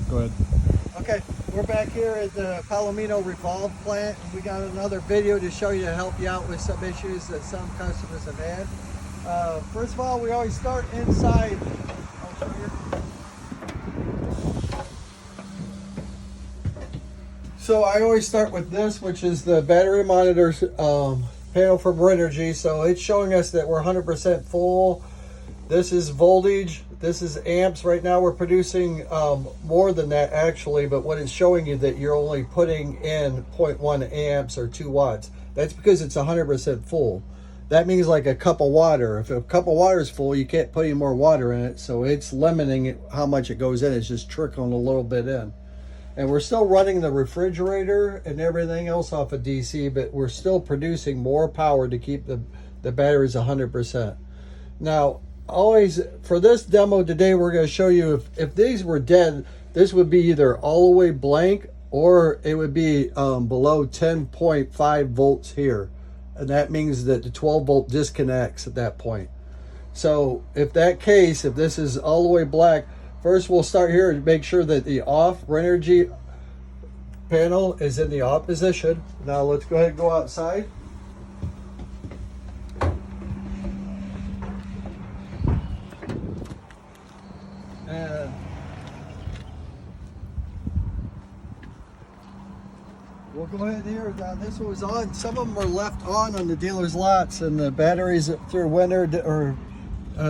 Go ahead. Okay, we're back here at the Palomino Revolve plant. We got another video to show you to help you out with some issues that some customers have had. First of all, we always start inside. I'll show you. So I always start with this, which is the battery monitor panel from Energy. So it's showing us that we're 100% full. This is voltage. This is amps. Right now we're producing more than that actually, but what it's showing you that you're only putting in 0.1 amps or 2 watts. That's because it's 100% full. That means like a cup of water. If a cup of water is full, you can't put any more water in it. So it's limiting how much it goes in. It's just trickling a little bit in. And we're still running the refrigerator and everything else off of DC, but we're still producing more power to keep the batteries 100%. Now, always for this demo today, we're going to show you if these were dead, this would be either all the way blank or it would be below 10.5 volts here. And that means that the 12 volt disconnects at that point. So if that case, if this is all the way black, first we'll start here and make sure that the off Energy panel is in the off position. Now let's go ahead and go outside. And we'll go ahead here. Now this one was on. Some of them were left on the dealer's lots, and the batteries through winter or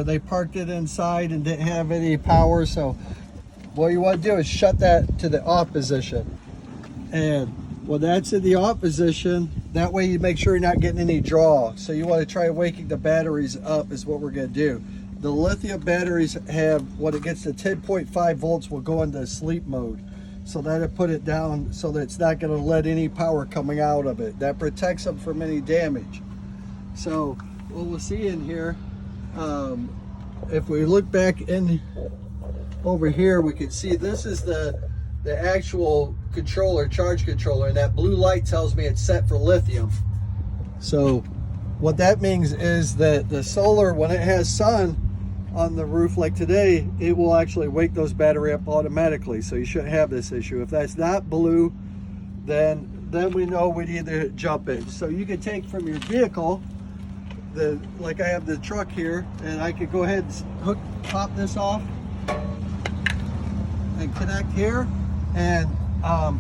they parked it inside and didn't have any power. So what you want to do is shut that to the off position. And when that's in the off position, that way you make sure you're not getting any draw. So you want to try waking the batteries up is what we're going to do. The lithium batteries have, when it gets to 10.5 volts, will go into sleep mode. So that'll put it down so that it's not going to let any power coming out of it. That protects them from any damage. So what we'll see in here, if we look back in over here, we can see this is the actual controller, charge controller, and that blue light tells me it's set for lithium. So what that means is that the solar, when it has sun on the roof like today, it will actually wake those battery up automatically. So you shouldn't have this issue. If that's not blue, then we know we need to jump it. So you can take from your vehicle, like I have the truck here, and I could go ahead and pop this off and connect here. And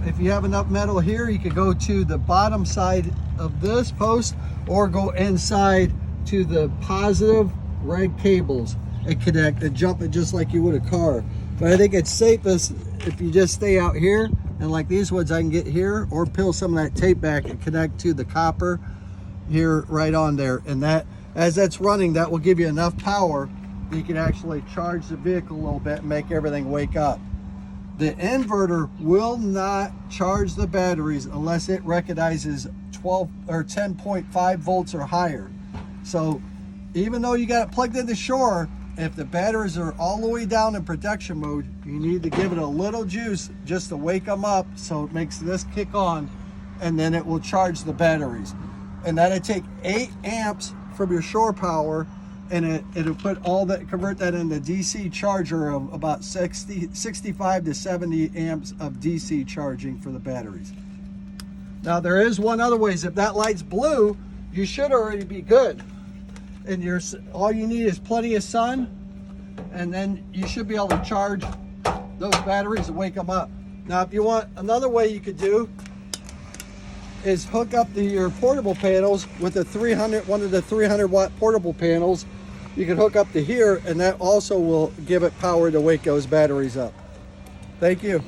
if you have enough metal here, you could go to the bottom side of this post or go inside to the positive red cables and connect and jump it just like you would a car. But I think it's safest if you just stay out here, and like these ones I can get here, or peel some of that tape back and connect to the copper here right on there. And that, as that's running, that will give you enough power that you can actually charge the vehicle a little bit and make everything wake up. The inverter will not charge the batteries unless it recognizes 12 or 10.5 volts or higher. So even though you got it plugged into shore, if the batteries are all the way down in protection mode, you need to give it a little juice just to wake them up so it makes this kick on, and then it will charge the batteries. And that'll take 8 amps from your shore power, and it'll put all that, convert that into DC charger of about 65 to 70 amps of DC charging for the batteries. Now there is one other way. If that light's blue, you should already be good. And all you need is plenty of sun, and then you should be able to charge those batteries and wake them up. Now if you want, another way you could do is hook up your portable panels with one of the 300 watt portable panels. You can hook up to here, and that also will give it power to wake those batteries up. Thank you.